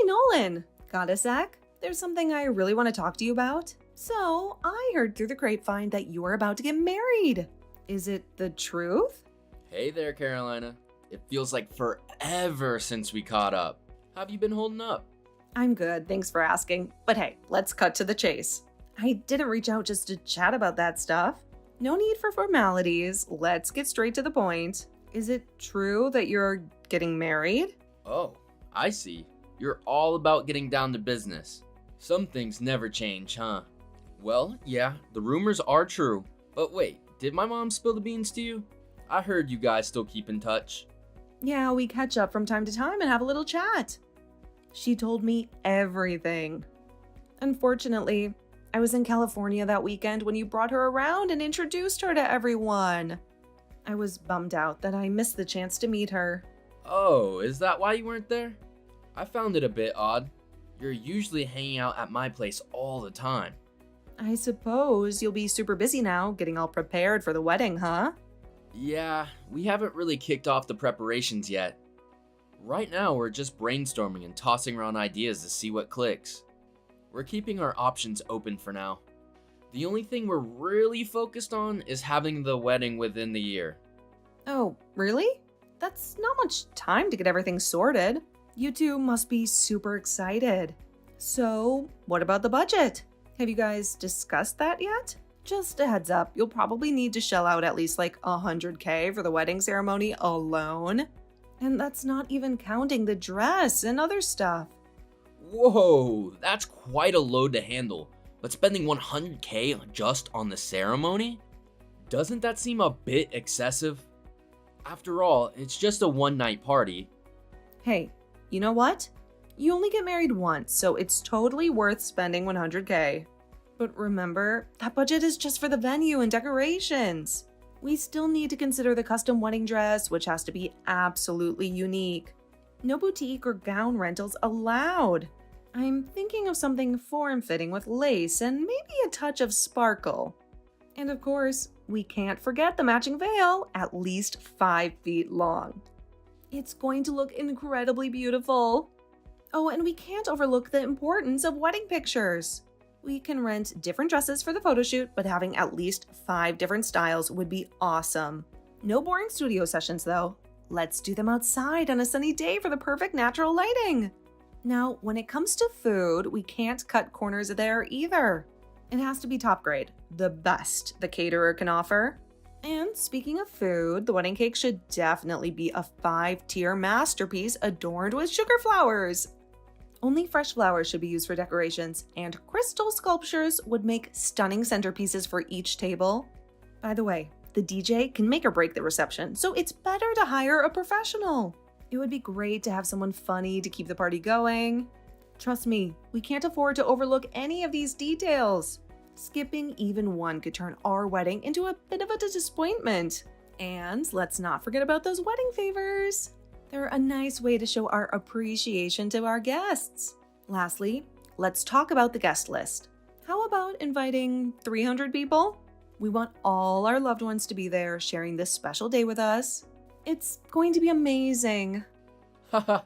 Nolan. Got a sec? There's something I really want to talk to you about. So, I heard through the grapevine that you're about to get married. Is it the truth? Hey there, Carolina. It feels like forever since we caught up. How have you been holding up? I'm good, thanks for asking. But hey, let's cut to the chase. I didn't reach out just to chat about that stuff. No need for formalities. Let's get straight to the point. Is it true that you're getting married? Oh, I see. You're all about getting down to business. Some things never change, huh? Well, yeah, the rumors are true. But wait, did my mom spill the beans to you? I heard you guys still keep in touch. Yeah, we catch up from time to time and have a little chat. She told me everything. Unfortunately, I was in California that weekend when you brought her around and introduced her to everyone. I was bummed out that I missed the chance to meet her. Oh, is that why you weren't there? I found it a bit odd. You're usually hanging out at my place all the time. I suppose you'll be super busy now, getting all prepared for the wedding, huh? Yeah, we haven't really kicked off the preparations yet. Right now, we're just brainstorming and tossing around ideas to see what clicks. We're keeping our options open for now. The only thing we're really focused on is having the wedding within the year. Oh, really? That's not much time to get everything sorted. You two must be super excited. So, what about the budget? Have you guys discussed that yet? Just a heads up, you'll probably need to shell out at least like $100K for the wedding ceremony alone. And that's not even counting the dress and other stuff. Whoa, that's quite a load to handle. But spending $100K just on the ceremony? Doesn't that seem a bit excessive? After all, it's just a one-night party. Hey, you know what? You only get married once, so it's totally worth spending $100K. But remember, that budget is just for the venue and decorations. We still need to consider the custom wedding dress, which has to be absolutely unique. No boutique or gown rentals allowed. I'm thinking of something form-fitting with lace and maybe a touch of sparkle. And of course, we can't forget the matching veil, at least 5 feet long. It's going to look incredibly beautiful. Oh, and we can't overlook the importance of wedding pictures. We can rent different dresses for the photo shoot, but having at least 5 different styles would be awesome. No boring studio sessions though. Let's do them outside on a sunny day for the perfect natural lighting. Now, when it comes to food, we can't cut corners there either. It has to be top grade, the best the caterer can offer. And speaking of food, the wedding cake should definitely be a 5-tier masterpiece adorned with sugar flowers. Only fresh flowers should be used for decorations, and crystal sculptures would make stunning centerpieces for each table. By the way, the DJ can make or break the reception, so it's better to hire a professional. It would be great to have someone funny to keep the party going. Trust me, we can't afford to overlook any of these details. Skipping even one could turn our wedding into a bit of a disappointment. And let's not forget about those wedding favors. They're a nice way to show our appreciation to our guests. Lastly, let's talk about the guest list. How about inviting 300 people? We want all our loved ones to be there sharing this special day with us. It's going to be amazing. Haha,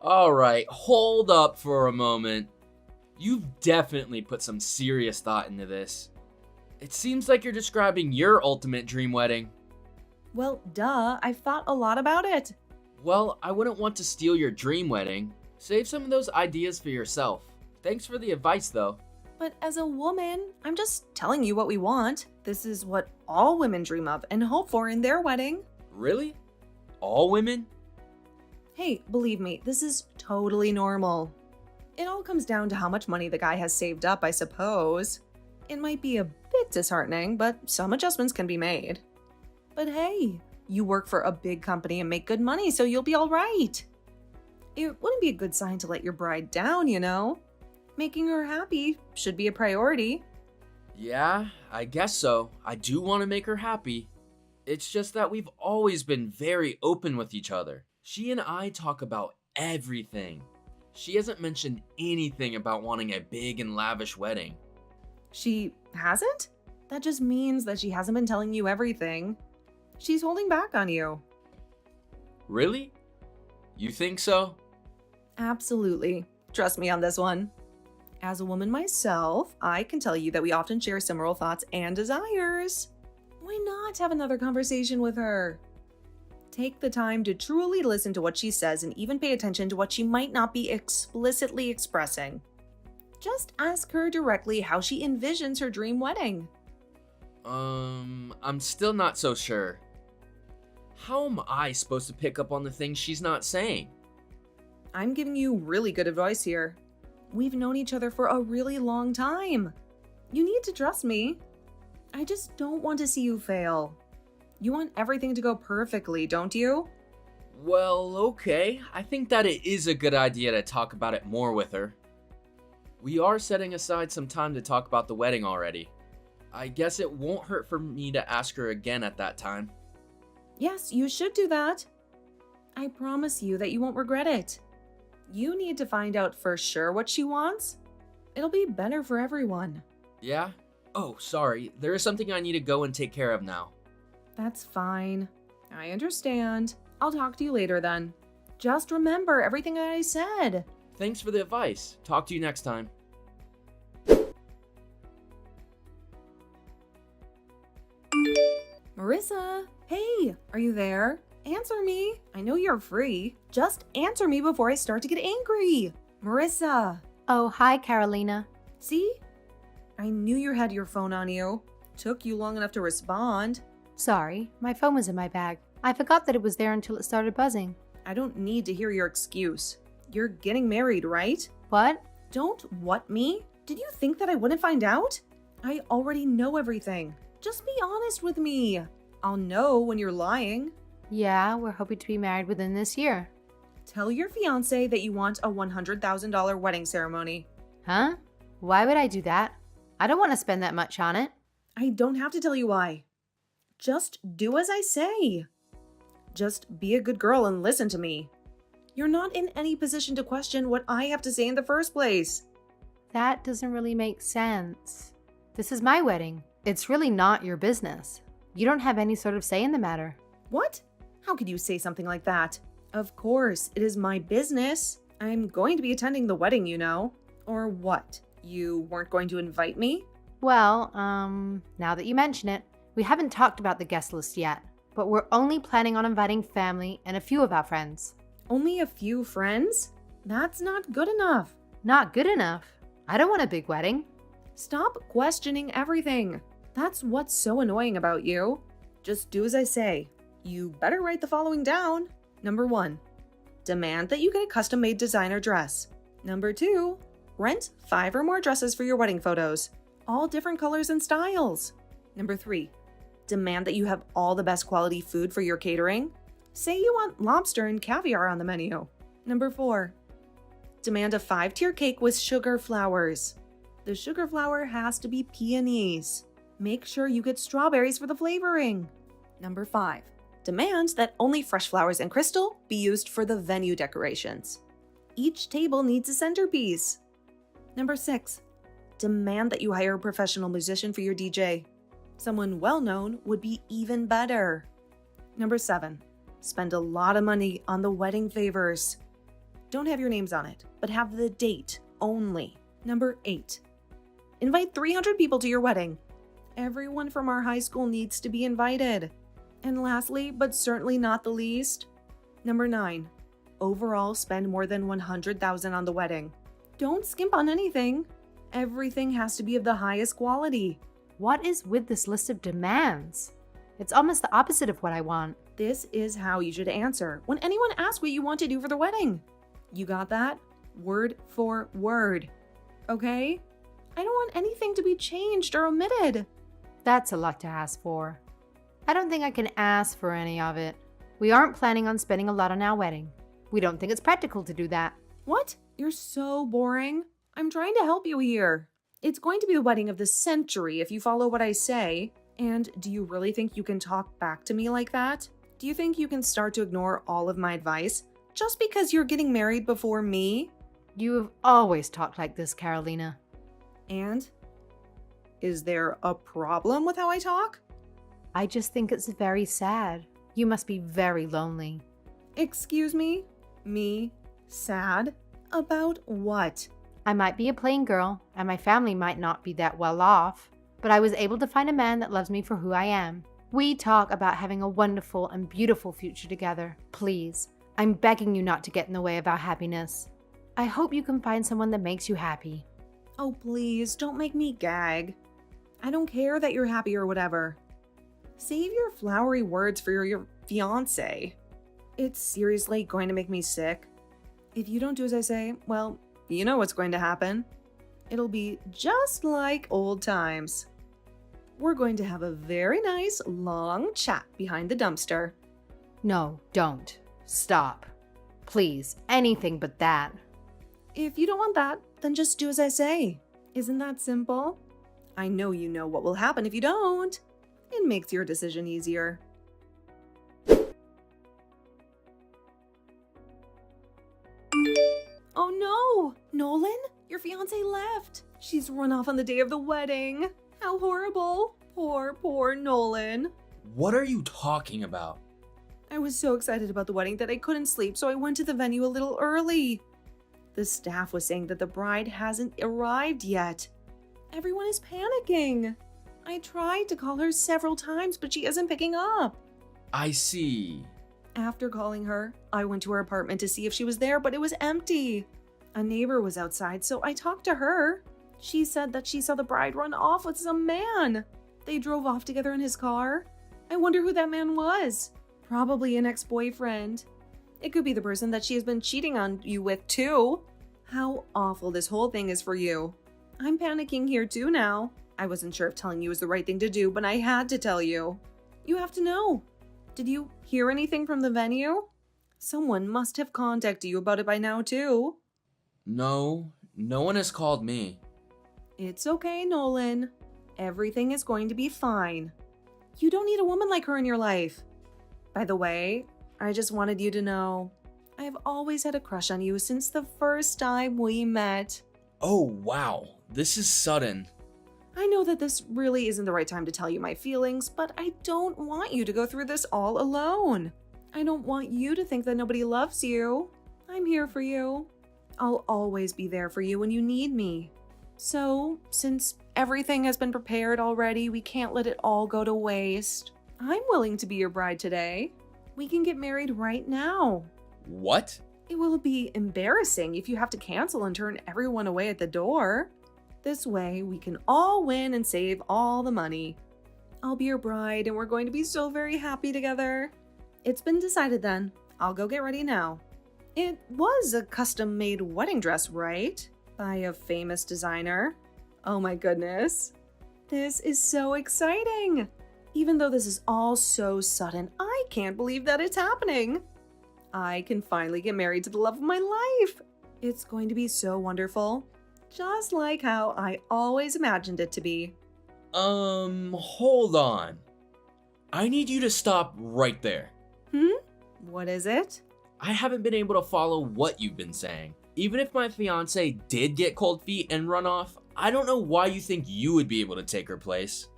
alright, hold up for a moment. You've definitely put some serious thought into this. It seems like you're describing your ultimate dream wedding. Well, duh, I've thought a lot about it. Well, I wouldn't want to steal your dream wedding. Save some of those ideas for yourself. Thanks for the advice, though. But as a woman, I'm just telling you what we want. This is what all women dream of and hope for in their wedding. Really? All women? Hey, believe me, this is totally normal. It all comes down to how much money the guy has saved up, I suppose. It might be a bit disheartening, but some adjustments can be made. But hey, you work for a big company and make good money, so you'll be all right. It wouldn't be a good sign to let your bride down, you know? Making her happy should be a priority. Yeah, I guess so. I do want to make her happy. It's just that we've always been very open with each other. She and I talk about everything. She hasn't mentioned anything about wanting a big and lavish wedding. She hasn't? That just means that she hasn't been telling you everything. She's holding back on you. Really? You think so? Absolutely. Trust me on this one. As a woman myself, I can tell you that we often share similar thoughts and desires. Why not have another conversation with her? Take the time to truly listen to what she says and even pay attention to what she might not be explicitly expressing. Just ask her directly how she envisions her dream wedding. I'm still not so sure. How am I supposed to pick up on the things she's not saying? I'm giving you really good advice here. We've known each other for a really long time. You need to trust me. I just don't want to see you fail. You want everything to go perfectly, don't you? Well, okay. I think that it is a good idea to talk about it more with her. We are setting aside some time to talk about the wedding already. I guess it won't hurt for me to ask her again at that time. Yes, you should do that. I promise you that you won't regret it. You need to find out for sure what she wants. It'll be better for everyone. Yeah? Oh, sorry. There is something I need to go and take care of now. That's fine. I understand. I'll talk to you later then. Just remember everything that I said. Thanks for the advice. Talk to you next time. Marissa, hey, are you there? Answer me. I know you're free. Just answer me before I start to get angry. Marissa. Oh, hi, Carolina. See? I knew you had your phone on you. Took you long enough to respond. Sorry, my phone was in my bag. I forgot that it was there until it started buzzing. I don't need to hear your excuse. You're getting married, right? What? Don't what me? Did you think that I wouldn't find out? I already know everything. Just be honest with me. I'll know when you're lying. Yeah, we're hoping to be married within this year. Tell your fiancé that you want a $100,000 wedding ceremony. Huh? Why would I do that? I don't want to spend that much on it. I don't have to tell you why. Just do as I say. Just be a good girl and listen to me. You're not in any position to question what I have to say in the first place. That doesn't really make sense. This is my wedding. It's really not your business. You don't have any sort of say in the matter. What? How could you say something like that? Of course, it is my business. I'm going to be attending the wedding, you know. Or what? You weren't going to invite me? Well, now that you mention it, we haven't talked about the guest list yet, but we're only planning on inviting family and a few of our friends. Only a few friends? That's not good enough. Not good enough? I don't want a big wedding. Stop questioning everything. That's what's so annoying about you. Just do as I say. You better write the following down. Number 1, demand that you get a custom-made designer dress. Number 2, rent 5 or more dresses for your wedding photos, all different colors and styles. Number 3, demand that you have all the best quality food for your catering. Say you want lobster and caviar on the menu. Number 4, demand a 5-tier cake with sugar flowers. The sugar flower has to be peonies. Make sure you get strawberries for the flavoring. Number 5, demand that only fresh flowers and crystal be used for the venue decorations. Each table needs a centerpiece. Number 6, demand that you hire a professional musician for your DJ. Someone well-known would be even better. Number 7, spend a lot of money on the wedding favors. Don't have your names on it, but have the date only. Number 8, invite 300 people to your wedding. Everyone from our high school needs to be invited. And lastly, but certainly not the least, number 9, overall spend more than $100,000 on the wedding. Don't skimp on anything. Everything has to be of the highest quality. What is with this list of demands? It's almost the opposite of what I want. This is how you should answer when anyone asks what you want to do for the wedding. You got that? Word for word. Okay? I don't want anything to be changed or omitted. That's a lot to ask for. I don't think I can ask for any of it. We aren't planning on spending a lot on our wedding. We don't think it's practical to do that. What? You're so boring. I'm trying to help you here. It's going to be the wedding of the century if you follow what I say. And do you really think you can talk back to me like that? Do you think you can start to ignore all of my advice just because you're getting married before me? You have always talked like this, Carolina. And? Is there a problem with how I talk? I just think it's very sad. You must be very lonely. Excuse me? Me? Sad? About what? I might be a plain girl, and my family might not be that well off, but I was able to find a man that loves me for who I am. We talk about having a wonderful and beautiful future together. Please, I'm begging you not to get in the way of our happiness. I hope you can find someone that makes you happy. Oh, please, don't make me gag. I don't care that you're happy or whatever. Save your flowery words for your fiancé. It's seriously going to make me sick. If you don't do as I say, well, you know what's going to happen. It'll be just like old times. We're going to have a very nice, long chat behind the dumpster. No, don't. Stop. Please, anything but that. If you don't want that, then just do as I say. Isn't that simple? I know you know what will happen if you don't. It makes your decision easier. Oh no! Nolan? Your fiancée left. She's run off on the day of the wedding. How horrible. Poor Nolan. What are you talking about? I was so excited about the wedding that I couldn't sleep, so I went to the venue a little early. The staff was saying that the bride hasn't arrived yet. Everyone is panicking. I tried to call her several times, but she isn't picking up. I see. After calling her, I went to her apartment to see if she was there, but it was empty. A neighbor was outside, so I talked to her. She said that she saw the bride run off with some man. They drove off together in his car. I wonder who that man was. Probably an ex-boyfriend. It could be the person that she has been cheating on you with, too. How awful this whole thing is for you. I'm panicking here, too, now. I wasn't sure if telling you was the right thing to do, but I had to tell you. You have to know. Did you hear anything from the venue? Someone must have contacted you about it by now, too. No one has called me. It's okay, Nolan. Everything is going to be fine. You don't need a woman like her in your life. By the way, I just wanted you to know, I've always had a crush on you since the first time we met. Oh, wow. This is sudden. I know that this really isn't the right time to tell you my feelings, but I don't want you to go through this all alone. I don't want you to think that nobody loves you. I'm here for you. I'll always be there for you when you need me. So, since everything has been prepared already, we can't let it all go to waste. I'm willing to be your bride today. We can get married right now. What? It will be embarrassing if you have to cancel and turn everyone away at the door. This way, we can all win and save all the money. I'll be your bride and we're going to be so very happy together. It's been decided then. I'll go get ready now. It was a custom-made wedding dress, right? By a famous designer. Oh my goodness. This is so exciting. Even though this is all so sudden, I can't believe that it's happening. I can finally get married to the love of my life. It's going to be so wonderful. Just like how I always imagined it to be. Hold on. I need you to stop right there. What is it? I haven't been able to follow what you've been saying. Even if my fiancé did get cold feet and run off, I don't know why you think you would be able to take her place.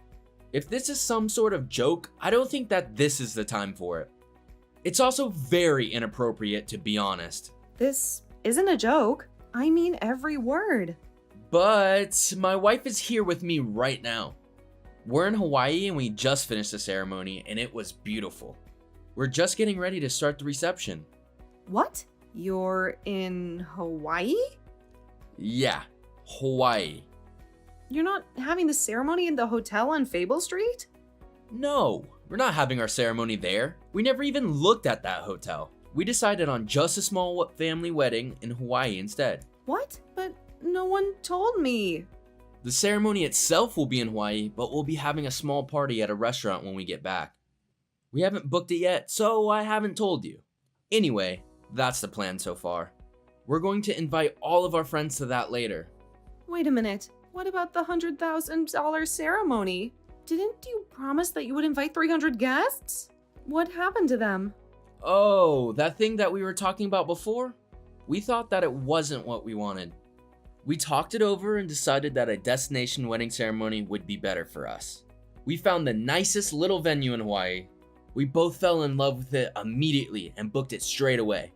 If this is some sort of joke, I don't think that this is the time for it. It's also very inappropriate, to be honest. This isn't a joke. I mean every word. But my wife is here with me right now. We're in Hawaii and we just finished the ceremony and it was beautiful. We're just getting ready to start the reception. What? You're in Hawaii? Yeah, Hawaii. You're not having the ceremony in the hotel on Fable Street? No, we're not having our ceremony there. We never even looked at that hotel. We decided on just a small family wedding in Hawaii instead. What? But no one told me. The ceremony itself will be in Hawaii, but we'll be having a small party at a restaurant when we get back. We haven't booked it yet, so I haven't told you. Anyway, that's the plan so far. We're going to invite all of our friends to that later. Wait a minute. What about the $100,000 ceremony? Didn't you promise that you would invite 300 guests? What happened to them? Oh, that thing that we were talking about before? We thought that it wasn't what we wanted. We talked it over and decided that a destination wedding ceremony would be better for us. We found the nicest little venue in Hawaii. We both fell in love with it immediately and booked it straight away.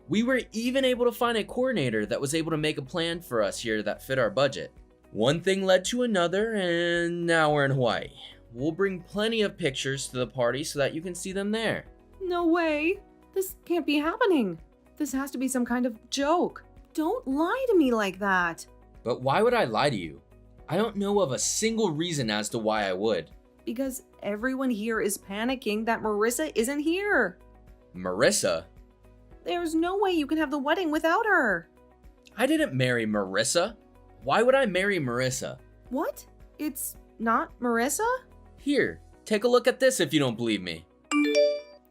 We were even able to find a coordinator that was able to make a plan for us here that fit our budget. One thing led to another, and now we're in Hawaii. We'll bring plenty of pictures to the party so that you can see them there. No way. This can't be happening. This has to be some kind of joke. Don't lie to me like that. But why would I lie to you? I don't know of a single reason as to why I would. Because everyone here is panicking that Marissa isn't here. Marissa? There's no way you can have the wedding without her. I didn't marry Marissa. Why would I marry Marissa? What? It's not Marissa? Here, take a look at this if you don't believe me.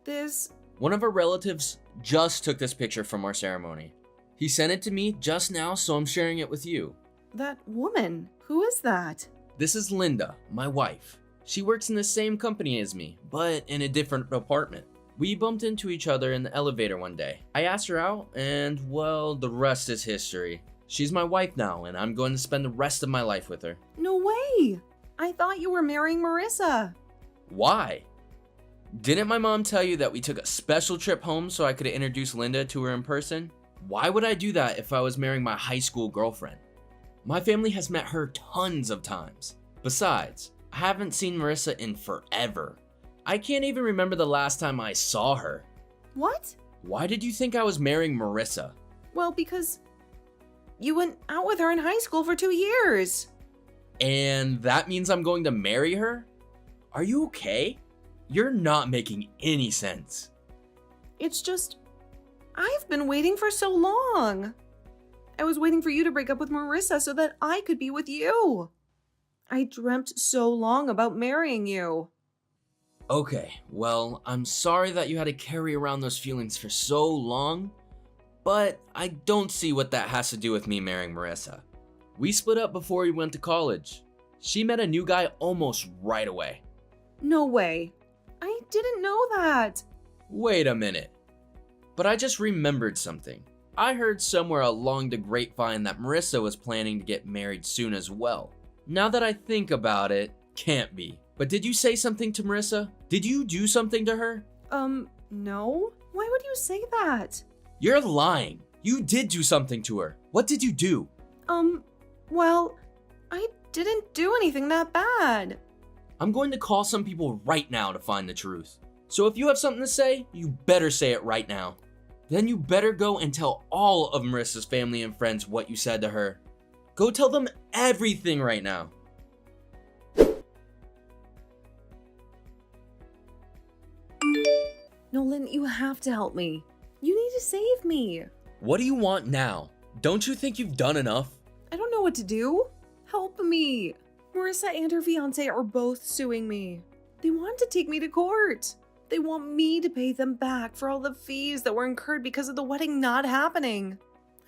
This... One of our relatives just took this picture from our ceremony. He sent it to me just now, so I'm sharing it with you. That woman. Who is that? This is Linda, my wife. She works in the same company as me, but in a different department. We bumped into each other in the elevator one day. I asked her out, and well, the rest is history. She's my wife now, and I'm going to spend the rest of my life with her. No way! I thought you were marrying Marissa. Why? Didn't my mom tell you that we took a special trip home so I could introduce Linda to her in person? Why would I do that if I was marrying my high school girlfriend? My family has met her tons of times. Besides, I haven't seen Marissa in forever. I can't even remember the last time I saw her. What? Why did you think I was marrying Marissa? Well, because you went out with her in high school for 2 years. And that means I'm going to marry her? Are you okay? You're not making any sense. It's just, I've been waiting for so long. I was waiting for you to break up with Marissa so that I could be with you. I dreamt so long about marrying you. Okay, well, I'm sorry that you had to carry around those feelings for so long, but I don't see what that has to do with me marrying Marissa. We split up before we went to college. She met a new guy almost right away. No way. I didn't know that. Wait a minute. But I just remembered something. I heard somewhere along the grapevine that Marissa was planning to get married soon as well. Now that I think about it, can't be. But did you say something to Marissa? Did you do something to her? No. Why would you say that? You're lying. You did do something to her. What did you do? Well, I didn't do anything that bad. I'm going to call some people right now to find the truth. So if you have something to say, you better say it right now. Then you better go and tell all of Marissa's family and friends what you said to her. Go tell them everything right now. Nolan, you have to help me. You need to save me. What do you want now? Don't you think you've done enough? I don't know what to do. Help me. Marissa and her fiancé are both suing me. They want to take me to court. They want me to pay them back for all the fees that were incurred because of the wedding not happening.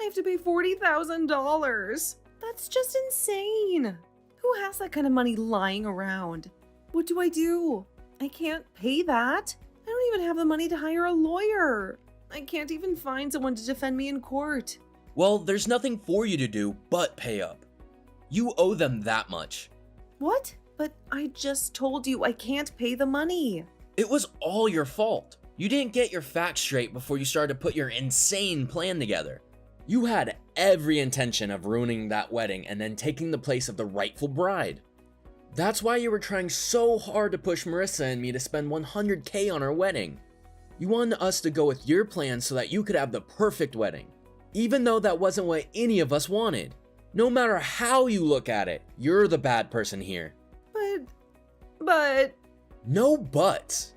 I have to pay $40,000. That's just insane. Who has that kind of money lying around? What do I do? I can't pay that. I don't even have the money to hire a lawyer. I can't even find someone to defend me in court. Well, there's nothing for you to do but pay up. You owe them that much. What? But I just told you I can't pay the money. It was all your fault. You didn't get your facts straight before you started to put your insane plan together. You had every intention of ruining that wedding and then taking the place of the rightful bride. That's why you were trying so hard to push Marissa and me to spend $100K on our wedding. You wanted us to go with your plan so that you could have the perfect wedding, even though that wasn't what any of us wanted. No matter how you look at it, you're the bad person here. But... No buts.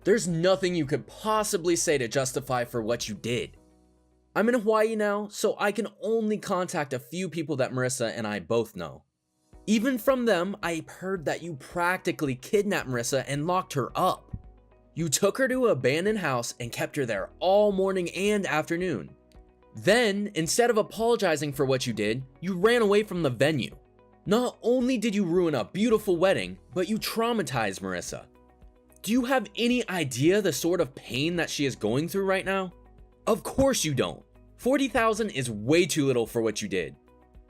There's nothing you could possibly say to justify for what you did. I'm in Hawaii now, so I can only contact a few people that Marissa and I both know. Even from them, I heard that you practically kidnapped Marissa and locked her up. You took her to an abandoned house and kept her there all morning and afternoon. Then, instead of apologizing for what you did, you ran away from the venue. Not only did you ruin a beautiful wedding, but you traumatized Marissa. Do you have any idea the sort of pain that she is going through right now? Of course you don't. $40,000 is way too little for what you did.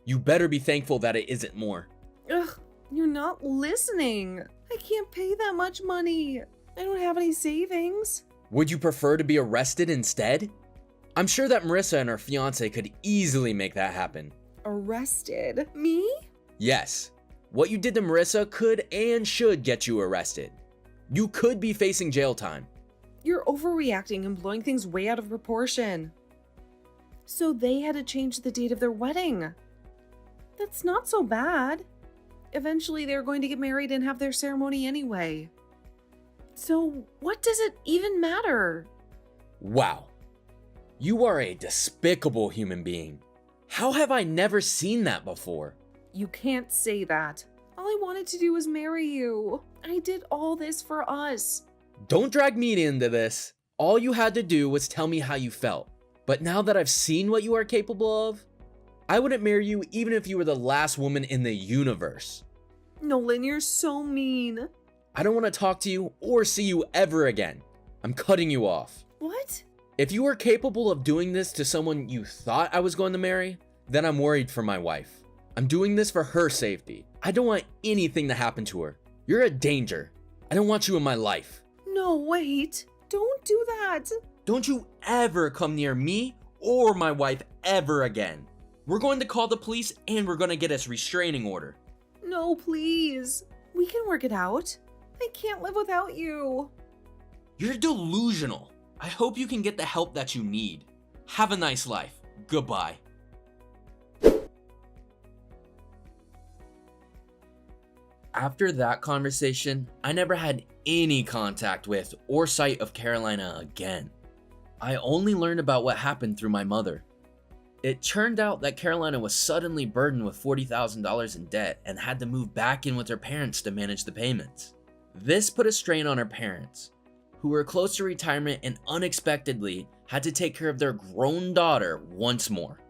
You better be thankful that it isn't more. Ugh, you're not listening. I can't pay that much money. I don't have any savings. Would you prefer to be arrested instead? I'm sure that Marissa and her fiancé could easily make that happen. Arrested? Me? Yes, what you did to Marissa could and should get you arrested. You could be facing jail time. You're overreacting and blowing things way out of proportion. So they had to change the date of their wedding. That's not so bad. Eventually, they're going to get married and have their ceremony anyway. So, what does it even matter? Wow. You are a despicable human being. How have I never seen that before? You can't say that. All I wanted to do was marry you. I did all this for us. Don't drag me into this. All you had to do was tell me how you felt. But now that I've seen what you are capable of, I wouldn't marry you even if you were the last woman in the universe. Nolan, you're so mean. I don't want to talk to you or see you ever again. I'm cutting you off. What? If you were capable of doing this to someone you thought I was going to marry, then I'm worried for my wife. I'm doing this for her safety. I don't want anything to happen to her. You're a danger. I don't want you in my life. No, wait. Don't do that. Don't you ever come near me or my wife ever again. We're going to call the police and we're going to get a restraining order. No, please. We can work it out. I can't live without you. You're delusional. I hope you can get the help that you need. Have a nice life. Goodbye. After that conversation, I never had any contact with or sight of Carolina again. I only learned about what happened through my mother. It turned out that Carolina was suddenly burdened with $40,000 in debt and had to move back in with her parents to manage the payments. This put a strain on her parents, who were close to retirement and unexpectedly had to take care of their grown daughter once more.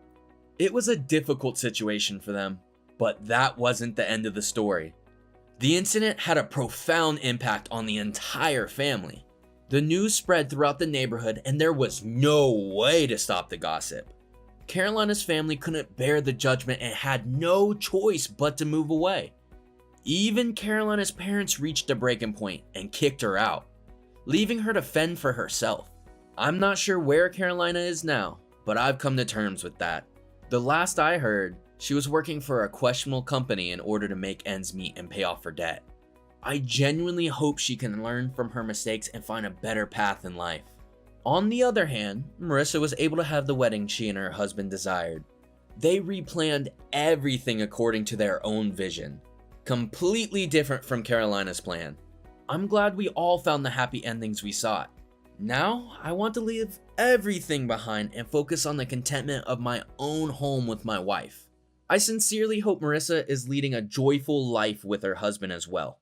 It was a difficult situation for them, but that wasn't the end of the story. The incident had a profound impact on the entire family. The news spread throughout the neighborhood and there was no way to stop the gossip. Carolina's family couldn't bear the judgment and had no choice but to move away. Even Carolina's parents reached a breaking point and kicked her out, leaving her to fend for herself. I'm not sure where Carolina is now, but I've come to terms with that. The last I heard, she was working for a questionable company in order to make ends meet and pay off her debt. I genuinely hope she can learn from her mistakes and find a better path in life. On the other hand, Marissa was able to have the wedding she and her husband desired. They replanned everything according to their own vision, completely different from Carolina's plan. I'm glad we all found the happy endings we sought. Now, I want to leave everything behind and focus on the contentment of my own home with my wife. I sincerely hope Marissa is leading a joyful life with her husband as well.